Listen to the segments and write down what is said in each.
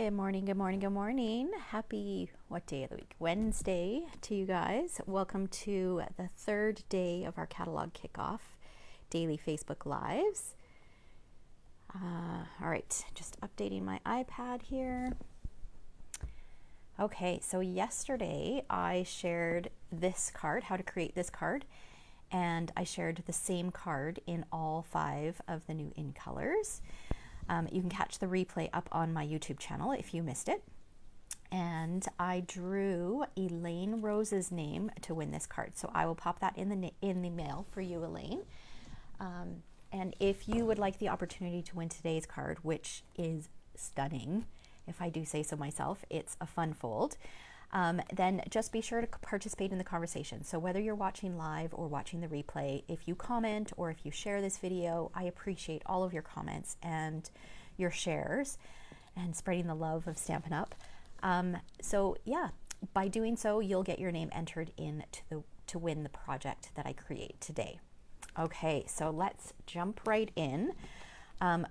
Good morning, good morning, good morning. Happy, what day of the week? Wednesday to you guys. Welcome to the third day of our catalog kickoff, daily Facebook Lives. All right, just updating my iPad here. Okay, so yesterday I shared this card, how to create this card, and I shared the same card in all 5 of the new in colors. You can catch the replay up on my YouTube channel if you missed it. And I drew Elaine Rose's name to win this card. So I will pop that in the mail for you, Elaine. And if you would like the opportunity to win today's card, which is stunning, if I do say so myself, it's a fun fold, then just be sure to participate in the conversation. So whether you're watching live or watching the replay, if you comment or if you share this video, I appreciate all of your comments and your shares and spreading the love of Stampin' Up. So yeah, by doing so, you'll get your name entered in to win the project that I create today. Okay, so let's jump right in.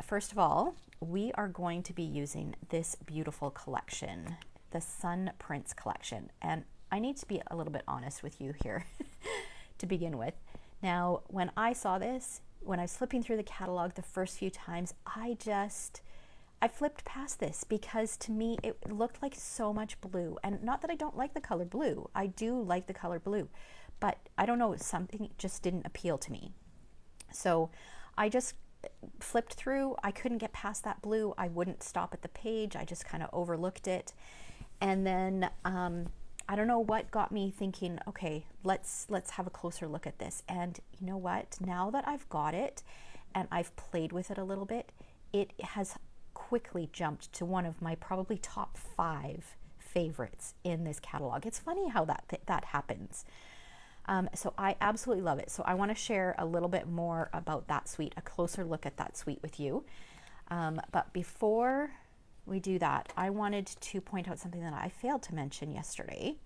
First of all, we are going to be using this beautiful collection, the Sun Prince collection. And I need to be a little bit honest with you here to begin with. Now, when I saw this, when I was flipping through the catalog the first few times, I flipped past this because to me it looked like so much blue. And not that I don't like the color blue, I do like the color blue, but I don't know, something just didn't appeal to me. So I just flipped through. I couldn't get past that blue. I wouldn't stop at the page. I just kind of overlooked it. And then I don't know what got me thinking, okay, let's have a closer look at this. And you know what? Now that I've got it and I've played with it a little bit, it has quickly jumped to one of my probably top 5 favorites in this catalog. It's funny how that happens. So I absolutely love it. So I want to share a little bit more about that suite, a closer look at that suite with you. But before we do that, I wanted to point out something that I failed to mention yesterday.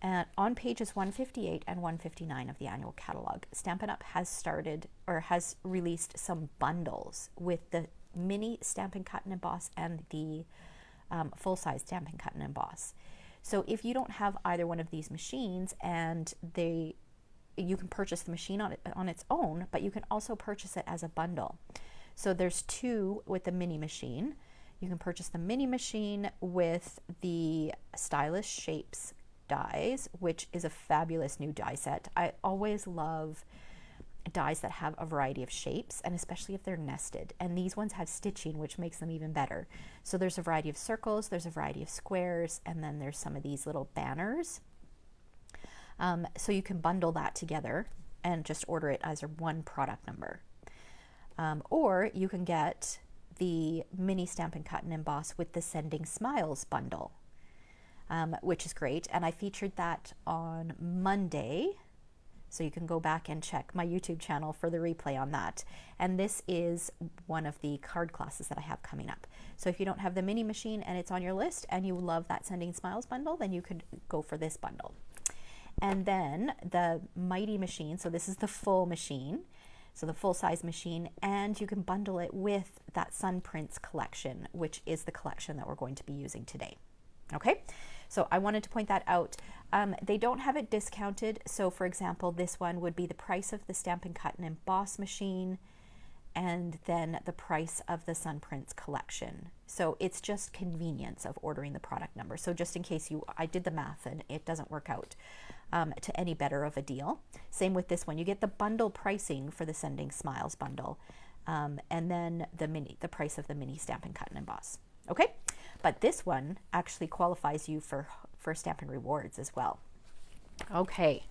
And on pages 158 and 159 of the annual catalog, Stampin' Up! Has released some bundles with the mini Stampin' Cut and Emboss and the full-size Stampin' Cut and Emboss. So if you don't have either one of these machines, and you can purchase the machine on its own, but you can also purchase it as a bundle. So there's 2 with the mini machine. You can purchase the mini machine with the Stylish Shapes dies, which is a fabulous new die set. I always love dies that have a variety of shapes, and especially if they're nested. And these ones have stitching, which makes them even better. So there's a variety of circles, there's a variety of squares, and then there's some of these little banners. So you can bundle that together and just order it as one product number. Or you can get the mini Stampin' Cut and Emboss with the Sending Smiles bundle, which is great. And I featured that on Monday, so you can go back and check my YouTube channel for the replay on that. And this is one of the card classes that I have coming up. So if you don't have the mini machine and it's on your list and you love that Sending Smiles bundle, then you could go for this bundle. And then the Mighty machine, so this is the full machine, so the full-size machine, and you can bundle it with that Sun Prince collection, which is the collection that we're going to be using today. Okay, so I wanted to point that out. They don't have it discounted, so for example, this one would be the price of the Stampin' Cut and Emboss machine, and then the price of the Sun Prince collection. So it's just convenience of ordering the product number. So just in case I did the math and it doesn't work out to any better of a deal. Same with this one. You get the bundle pricing for the Sending Smiles bundle, and then the price of the mini Stampin' Cut and Emboss. Okay, but this one actually qualifies you for Stampin' Rewards as well. Okay.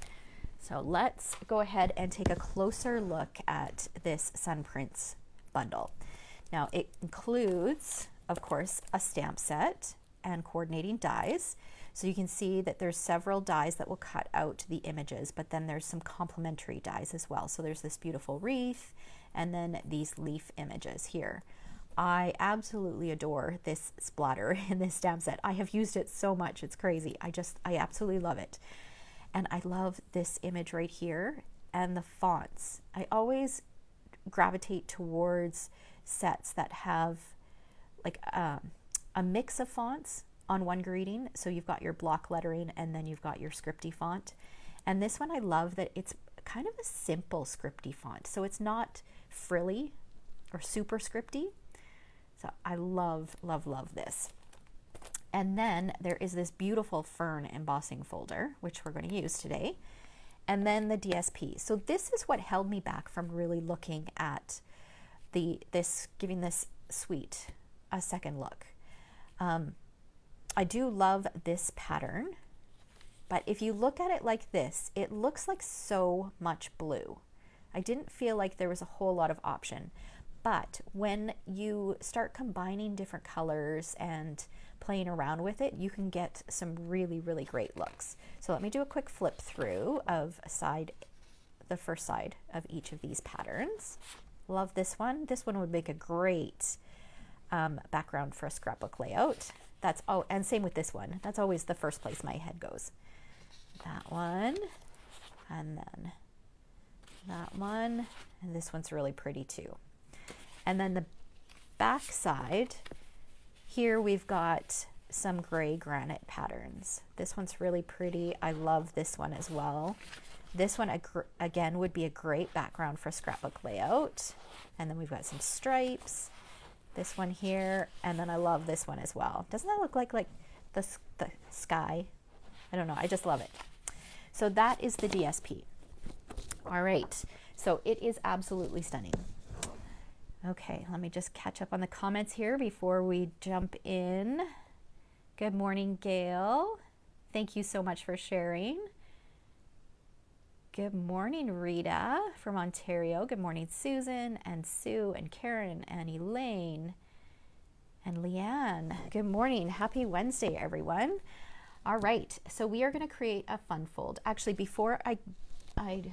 So let's go ahead and take a closer look at this Sun Prince bundle. Now it includes, of course, a stamp set and coordinating dies. So you can see that there's several dies that will cut out the images, but then there's some complementary dies as well. So there's this beautiful wreath and then these leaf images here. I absolutely adore this splatter in this stamp set. I have used it so much, it's crazy. I absolutely love it. And I love this image right here and the fonts. I always gravitate towards sets that have like a mix of fonts on one greeting. So you've got your block lettering and then you've got your scripty font. And this one I love that it's kind of a simple scripty font. So it's not frilly or super scripty. So I love, love, love this. And then there is this beautiful fern embossing folder, which we're going to use today. And then the DSP. So this is what held me back from really looking at giving this suite a second look. I do love this pattern, but if you look at it like this, it looks like so much blue. I didn't feel like there was a whole lot of option, but when you start combining different colors and playing around with it, you can get some really, really great looks. So let me do a quick flip through of the first side of each of these patterns. Love this one. This one would make a great background for a scrapbook layout. And same with this one. That's always the first place my head goes. That one, and then that one, and this one's really pretty too. And then the back side, here we've got some gray granite patterns. This one's really pretty. I love this one as well. This one, again, would be a great background for a scrapbook layout. And then we've got some stripes. This one here, and then I love this one as well. Doesn't that look like the sky? I don't know, I just love it. So that is the DSP. All right, so it is absolutely stunning. Okay, let me just catch up on the comments here before we jump in. Good morning, Gail. Thank you so much for sharing. Good morning, Rita from Ontario. Good morning, Susan and Sue and Karen and Elaine and Leanne. Good morning. Happy Wednesday, everyone. All right, so we are going to create a fun fold. Actually, before I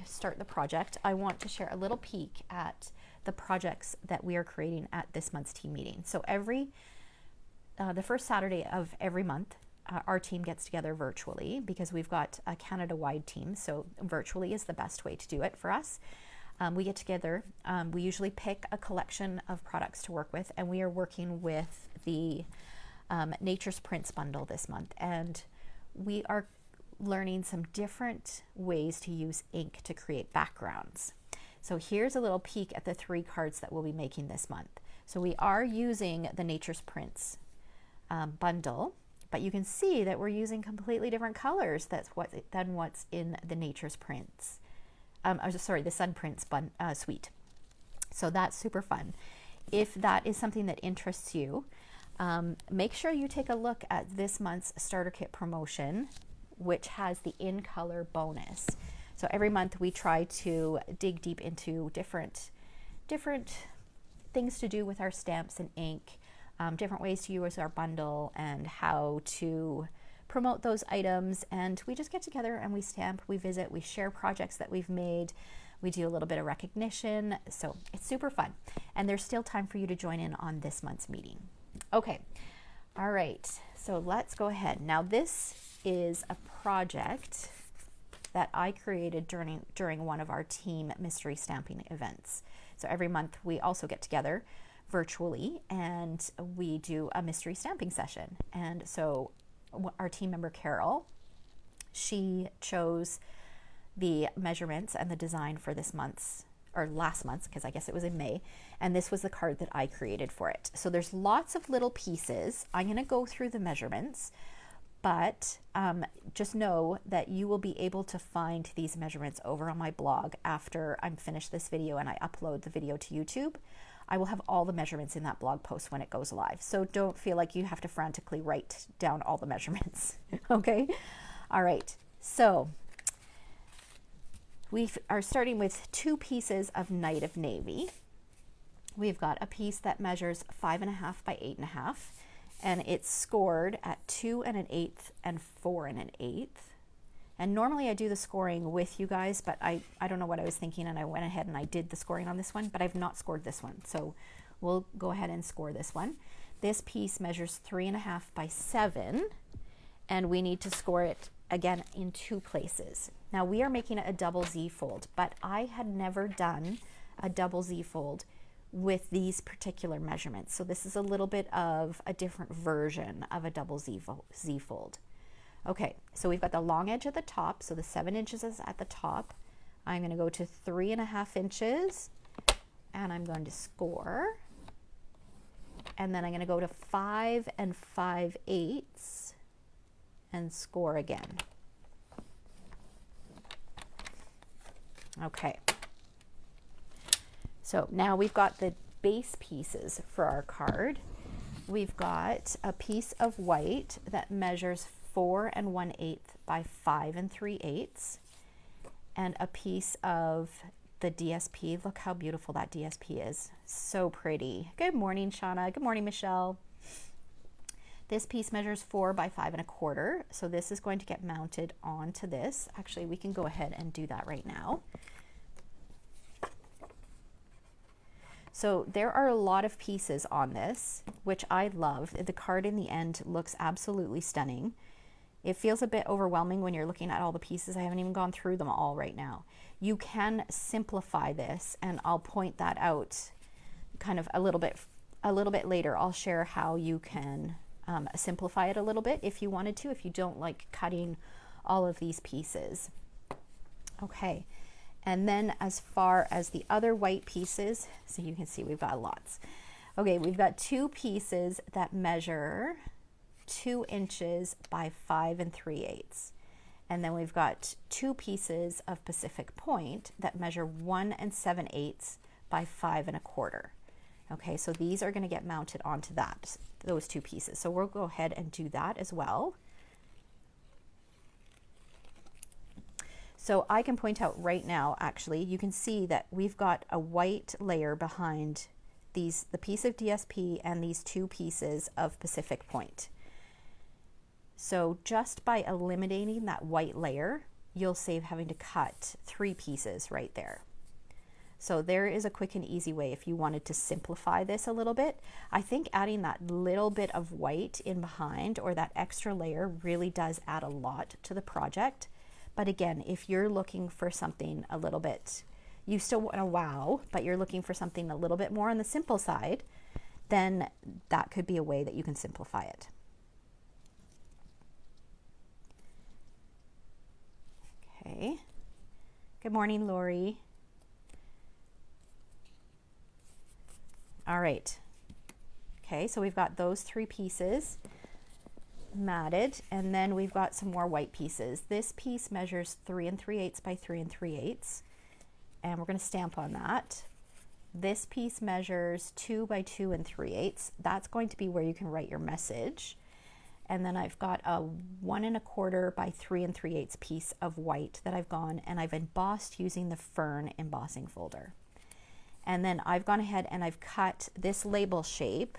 start the project, I want to share a little peek at the projects that we are creating at this month's team meeting. So the first Saturday of every month, our team gets together virtually because we've got a Canada-wide team, so virtually is the best way to do it for us. We get together, we usually pick a collection of products to work with, and we are working with the Nature's Prints bundle this month, and we are learning some different ways to use ink to create backgrounds. So here's a little peek at the 3 cards that we'll be making this month. So we are using the Nature's Prints bundle, but you can see that we're using completely different colors than what's in the Nature's Prints. The Sun Prints suite. So that's super fun. If that is something that interests you, make sure you take a look at this month's starter kit promotion, which has the in color bonus. So every month we try to dig deep into different things to do with our stamps and ink, different ways to use our bundle and how to promote those items. And we just get together and we stamp, we visit, we share projects that we've made, we do a little bit of recognition. So it's super fun. And there's still time for you to join in on this month's meeting. Okay, all right, so let's go ahead. Now this is a project that I created during one of our team mystery stamping events. So every month we also get together virtually and we do a mystery stamping session. And so our team member Carol, she chose the measurements and the design for this month's, or last month's, because I guess it was in May, and this was the card that I created for it. So there's lots of little pieces. I'm going to go through the measurements, but just know that you will be able to find these measurements over on my blog after I'm finished this video and I upload the video to YouTube. I will have all the measurements in that blog post when it goes live. So don't feel like you have to frantically write down all the measurements, okay? All right, so we are starting with 2 pieces of Night of Navy. We've got a piece that measures 5.5 by 8.5, and it's scored at 2 1/8 and 4 1/8. And normally I do the scoring with you guys, but I don't know what I was thinking, and I went ahead and I did the scoring on this one, but I've not scored this one. So we'll go ahead and score this one. This piece measures 3.5 by 7, and we need to score it again in 2 places. Now we are making a double Z fold, but I had never done a double Z fold with these particular measurements. So this is a little bit of a different version of a double Z fold. Okay, so we've got the long edge at the top, so the 7 inches is at the top. I'm going to go to 3.5 inches, and I'm going to score. And then I'm going to go to 5 5/8 and score again. Okay. So now we've got the base pieces for our card. We've got a piece of white that measures 4 1/8 by 5 3/8, and a piece of the DSP. Look how beautiful that DSP is. So pretty. Good morning, Shauna. Good morning, Michelle. This piece measures 4 by 5 1/4. So this is going to get mounted onto this. Actually, we can go ahead and do that right now. So there are a lot of pieces on this, which I love. The card in the end looks absolutely stunning. It feels a bit overwhelming when you're looking at all the pieces. I haven't even gone through them all right now. You can simplify this, and I'll point that out kind of a little bit later. I'll share how you can simplify it a little bit if you wanted to, if you don't like cutting all of these pieces. Okay. And then as far as the other white pieces, so you can see we've got lots. Okay, we've got 2 pieces that measure 2 inches by 5 3/8. And then we've got 2 pieces of Pacific Point that measure 1 7/8 by 5 1/4. Okay, so these are going to get mounted onto those 2 pieces. So we'll go ahead and do that as well. So I can point out right now, actually, you can see that we've got a white layer behind the piece of DSP and these 2 pieces of Pacific Point. So just by eliminating that white layer, you'll save having to cut 3 pieces right there. So there is a quick and easy way if you wanted to simplify this a little bit. I think adding that little bit of white in behind, or that extra layer, really does add a lot to the project. But again, if you're looking for something a little bit, you still want to wow, but you're looking for something a little bit more on the simple side, then that could be a way that you can simplify it. Okay. Good morning, Lori. All right. Okay, so we've got those 3 pieces matted, and then we've got some more white pieces. This piece measures 3 3/8 by 3 3/8, and we're going to stamp on that. This piece measures 2 by 2 3/8. That's going to be where you can write your message. And then I've got a 1 1/4 by 3 3/8 piece of white that I've gone and I've embossed using the Fern embossing folder. And then I've gone ahead and I've cut this label shape,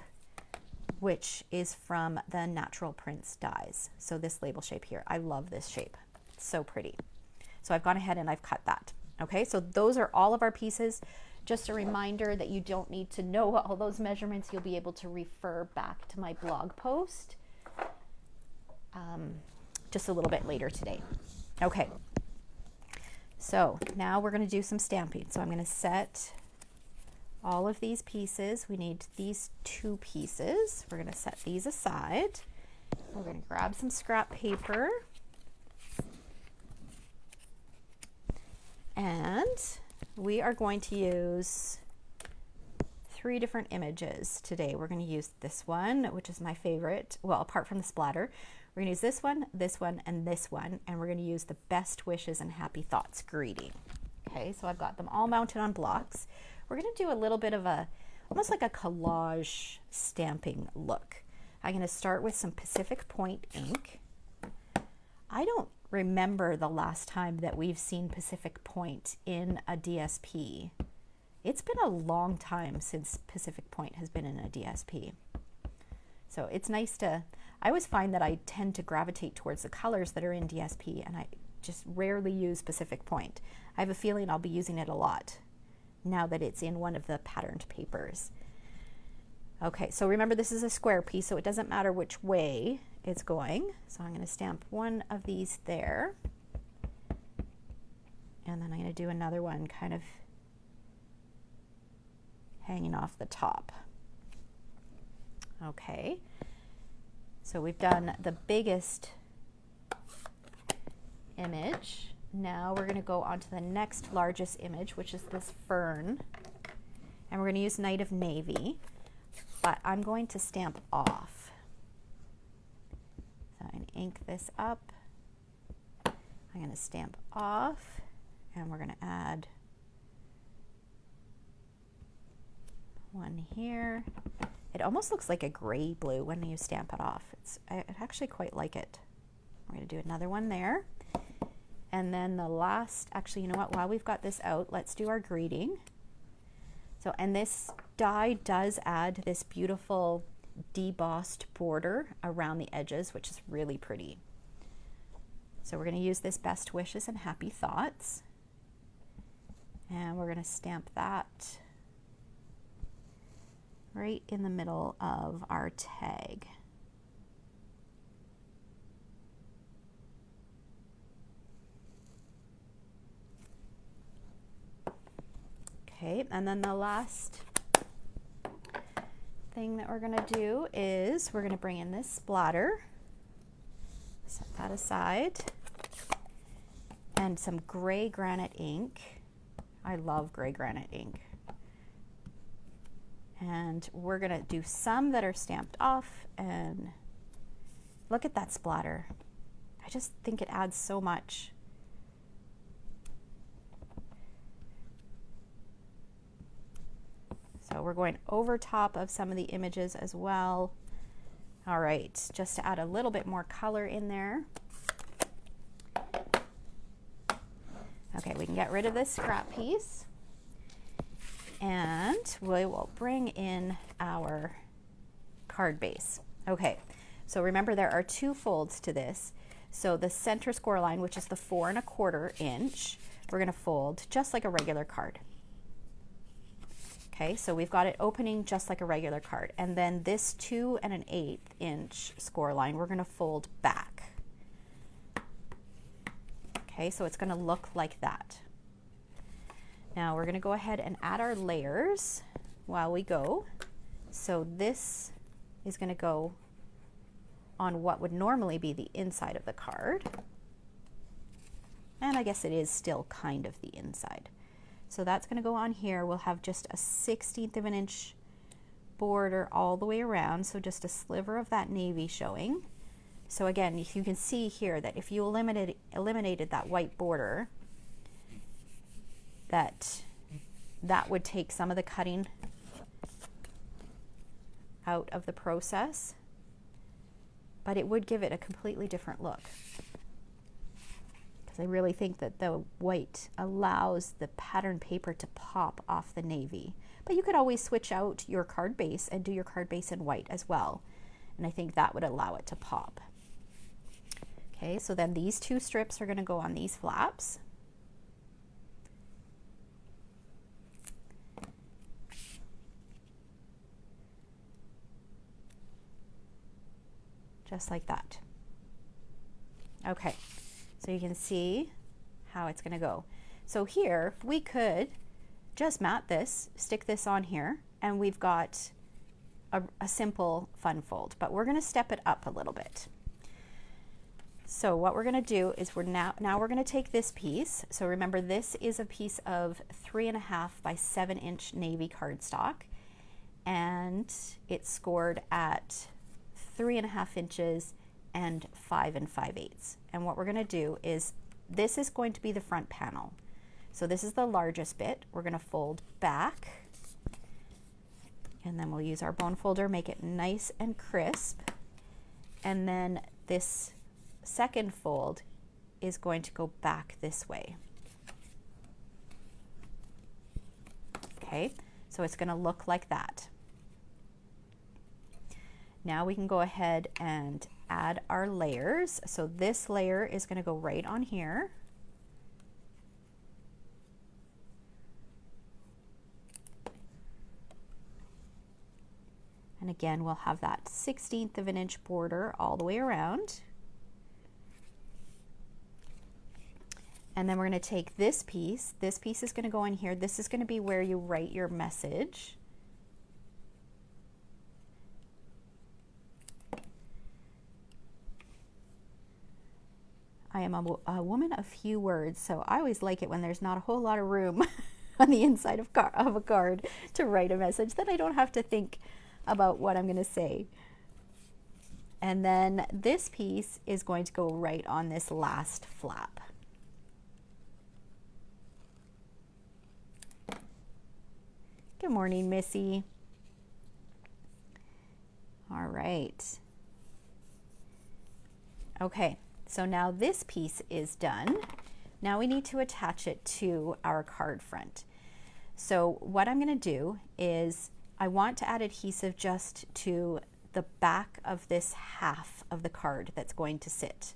which is from the Natural Prints dies. So this label shape here, I love this shape. It's so pretty. So I've gone ahead and I've cut that. Okay, so those are all of our pieces. Just a reminder that you don't need to know all those measurements. You'll be able to refer back to my blog post just a little bit later today. Okay, so now we're going to do some stamping. So I'm going to set all of these pieces. We need these 2 pieces. We're going to set these aside. We're going to grab some scrap paper, and we are going to use 3 different images today. We're going to use this one, which is my favorite. Well, apart from the splatter, we're going to use this one, and this one, and we're going to use the best wishes and happy thoughts greeting. Okay, so I've got them all mounted on blocks. We're going to do a little bit of almost like a collage stamping look. I'm going to start with some Pacific Point ink. I don't remember the last time that we've seen Pacific Point in a DSP. It's been a long time since Pacific Point has been in a DSP. So it's nice I always find that I tend to gravitate towards the colors that are in DSP, and I just rarely use Pacific Point. I have a feeling I'll be using it a lot now that it's in one of the patterned papers. Okay, so remember this is a square piece, so it doesn't matter which way it's going. So I'm going to stamp one of these there, and then I'm going to do another one kind of hanging off the top. Okay, so we've done the biggest image. Now we're going to go on to the next largest image, which is this fern. And we're going to use Night of Navy, but I'm going to stamp off. So I'm going to ink this up. I'm going to stamp off, and we're going to add one here. It almost looks like a gray blue when you stamp it off. I actually quite like it. We're going to do another one there. And then the last, actually, you know what, while we've got this out, let's do our greeting. So, and this die does add this beautiful debossed border around the edges, which is really pretty. So we're going to use this Best Wishes and Happy Thoughts. And we're going to stamp that right in the middle of our tag. Okay, and then the last thing that we're going to do is we're going to bring in this splatter, set that aside, and some gray granite ink. I love gray granite ink. And we're going to do some that are stamped off, and look at that splatter. I just think it adds so much. So we're going over top of some of the images as well. All right, just to add a little bit more color in there. Okay, we can get rid of this scrap piece, and we will bring in our card base. Okay, so remember there are two folds to this. So the center score line, which is the 4 1/4 inch, we're going to fold just like a regular card. Okay, so we've got it opening just like a regular card. And then this 2 1/8 inch score line, we're going to fold back. Okay, so it's going to look like that. Now we're going to go ahead and add our layers while we go. So this is going to go on what would normally be the inside of the card. And I guess it is still kind of the inside. So that's going to go on here. We'll have just a 1/16 of an inch border all the way around, so just a sliver of that navy showing. So again, you can see here that if you eliminated that white border, that would take some of the cutting out of the process, but it would give it a completely different look. Because I really think that the white allows the pattern paper to pop off the navy. But you could always switch out your card base and do your card base in white as well. And I think that would allow it to pop. Okay, so then these two strips are going to go on these flaps. Just like that. Okay, so you can see how it's going to go. So here we could just mat this, stick this on here, and we've got a simple fun fold, but we're going to step it up a little bit. So what we're going to do is now we're going to take this piece. So remember, this is a piece of 3 1/2 by 7 inch navy cardstock, and it's scored at 3 1/2 inches and 5 5/8. And what we're going to do is, this is going to be the front panel. So this is the largest bit. We're going to fold back, and then we'll use our bone folder, make it nice and crisp. And then this second fold is going to go back this way. Okay, so it's going to look like that. Now we can go ahead and add our layers. So this layer is going to go right on here. And again, we'll have that 1/16 of an inch border all the way around. And then we're going to take this piece. This piece is going to go in here. This is going to be where you write your message. I am a woman of few words, so I always like it when there's not a whole lot of room on the inside of a card to write a message, that I don't have to think about what I'm going to say. And then this piece is going to go right on this last flap. Good morning, Missy. All right. Okay, so now this piece is done. Now we need to attach it to our card front. So what I'm going to do is I want to add adhesive just to the back of this half of the card that's going to sit.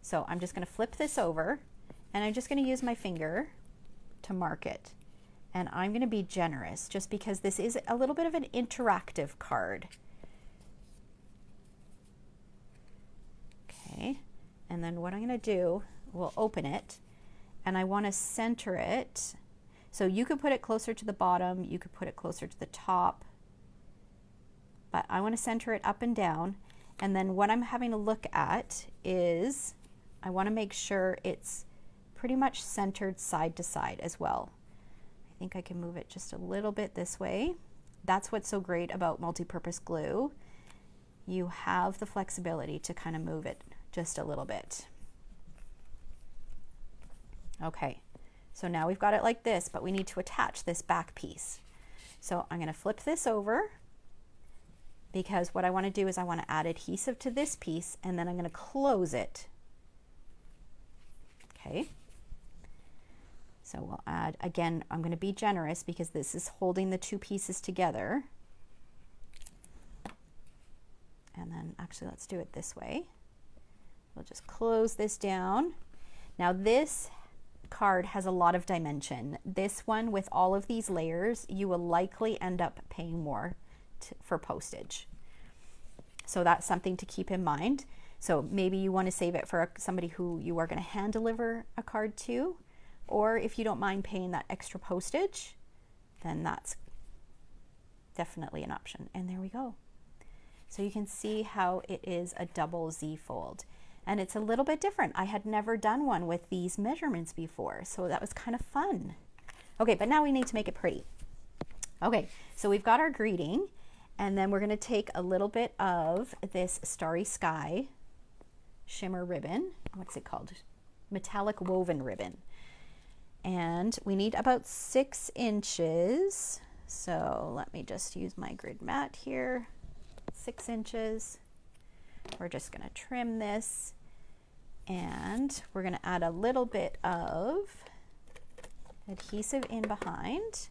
So I'm just going to flip this over, and I'm just going to use my finger to mark it. And I'm going to be generous just because this is a little bit of an interactive card. Okay, and then what I'm going to do, we'll open it, and I want to center it. So you could put it closer to the bottom, you could put it closer to the top, but I want to center it up and down. And then what I'm having to look at is I want to make sure it's pretty much centered side to side as well. I think I can move it just a little bit this way. That's what's so great about multi-purpose glue. You have the flexibility to kind of move it just a little bit. Okay, so now we've got it like this, but we need to attach this back piece. So I'm going to flip this over, because what I want to do is I want to add adhesive to this piece, and then I'm going to close it. Okay, so we'll add, again, I'm going to be generous because this is holding the two pieces together. And then actually let's do it this way. We'll just close this down. Now this card has a lot of dimension. This one with all of these layers, you will likely end up paying more for postage. So that's something to keep in mind. So maybe you want to save it for somebody who you are going to hand deliver a card to, or if you don't mind paying that extra postage, then that's definitely an option. And there we go. So you can see how it is a double Z fold, and it's a little bit different. I had never done one with these measurements before, so that was kind of fun. Okay, but now we need to make it pretty. Okay, so we've got our greeting, and then we're going to take a little bit of this Starry Sky shimmer ribbon. What's it called? Metallic woven ribbon. And we need about 6 inches. So let me just use my grid mat here. 6 inches. We're just going to trim this, and we're going to add a little bit of adhesive in behind.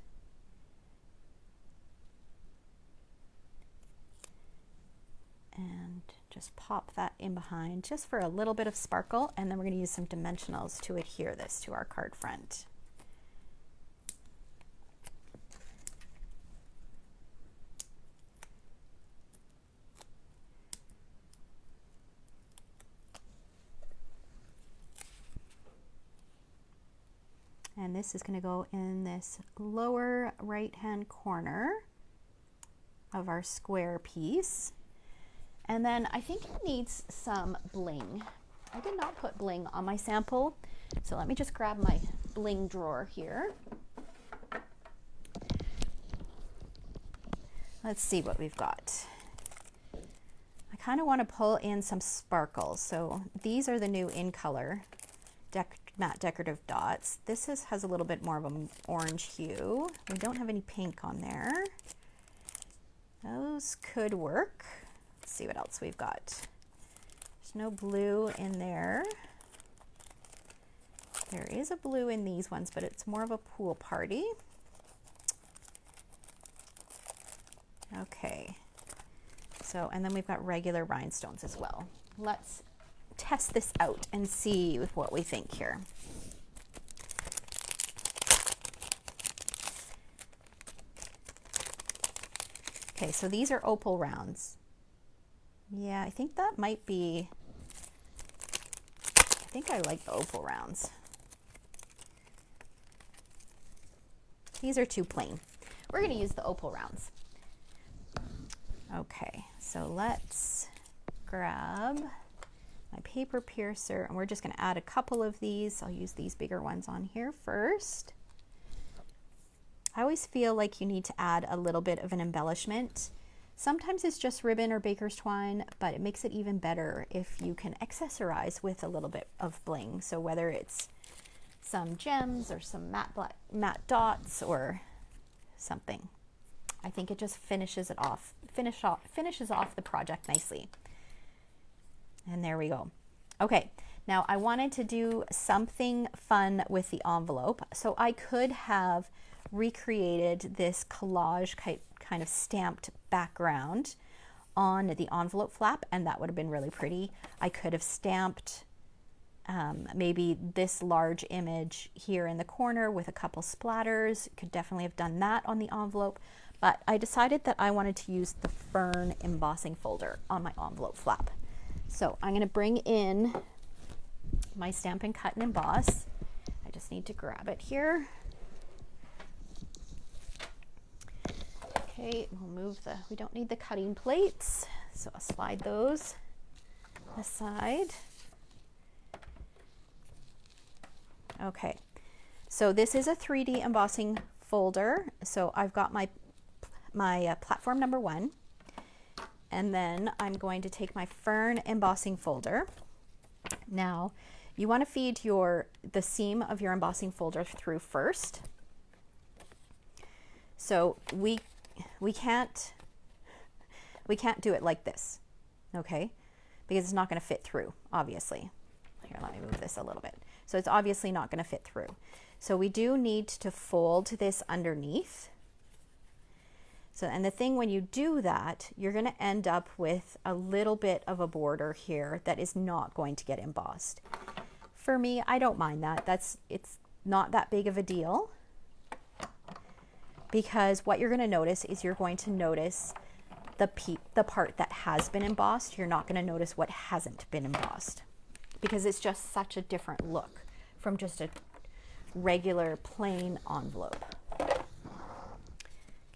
And just pop that in behind just for a little bit of sparkle, and then we're going to use some dimensionals to adhere this to our card front. And this is going to go in this lower right hand corner of our square piece. And then I think it needs some bling. I did not put bling on my sample, so let me just grab my bling drawer here. Let's see what we've got. I kind of want to pull in some sparkles. So these are the new In Color matte decorative dots. This has a little bit more of an orange hue. We don't have any pink on there. Those could work. Let's see what else we've got. There's no blue in there. There is a blue in these ones, but it's more of a pool party. Okay. So, and then we've got regular rhinestones as well. Let's test this out and see what we think here. Okay, so these are opal rounds. Yeah, I think that might be, I think I like the opal rounds. These are too plain. We're going to use the opal rounds. Okay, so let's grab my paper piercer, and we're just going to add a couple of these. I'll use these bigger ones on here first. I always feel like you need to add a little bit of an embellishment. Sometimes it's just ribbon or baker's twine, but it makes it even better if you can accessorize with a little bit of bling. So whether it's some gems or some matte dots or something, I think it just finishes off the project nicely. And there we go. Okay, now I wanted to do something fun with the envelope, so I could have recreated this collage kind of stamped background on the envelope flap, and that would have been really pretty. I could have stamped maybe this large image here in the corner with a couple splatters. Could definitely have done that on the envelope, but I decided that I wanted to use the fern embossing folder on my envelope flap. So I'm going to bring in my Stampin' Cut and Emboss. I just need to grab it here. Okay, we'll move we don't need the cutting plates, so I'll slide those aside. Okay, so this is a 3D embossing folder. So I've got my platform number 1, and then I'm going to take my fern embossing folder. Now, you want to feed the seam of your embossing folder through first. So we can't do it like this, okay? Because it's not going to fit through, obviously. Here, let me move this a little bit. So it's obviously not going to fit through. So we do need to fold this underneath. So, and the thing when you do that, you're going to end up with a little bit of a border here that is not going to get embossed. For me, I don't mind that. It's not that big of a deal, because what you're going to notice is you're going to notice the part that has been embossed. You're not going to notice what hasn't been embossed, because it's just such a different look from just a regular plain envelope.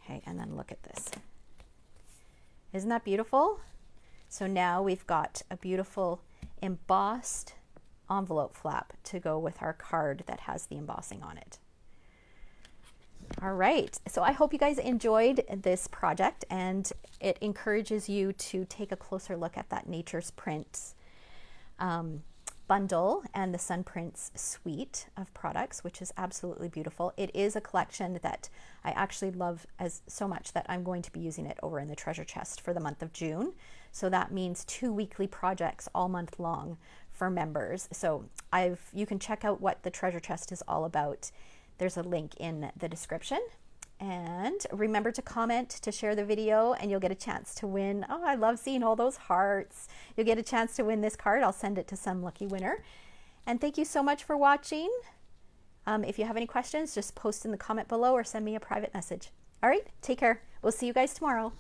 Okay, and then look at this. Isn't that beautiful? So now we've got a beautiful embossed envelope flap to go with our card that has the embossing on it. All right, so I hope you guys enjoyed this project, and it encourages you to take a closer look at that Nature's Prints bundle and the Sun Prints suite of products, which is absolutely beautiful. It is a collection that I actually love so much that I'm going to be using it over in the treasure chest for the month of June. So that means 2 weekly projects all month long for members. So you can check out what the treasure chest is all about. There's a link in the description. And remember to comment, to share the video, and you'll get a chance to win. Oh, I love seeing all those hearts. You'll get a chance to win this card. I'll send it to some lucky winner. And thank you so much for watching. If you have any questions, just post in the comment below or send me a private message. All right, take care. We'll see you guys tomorrow.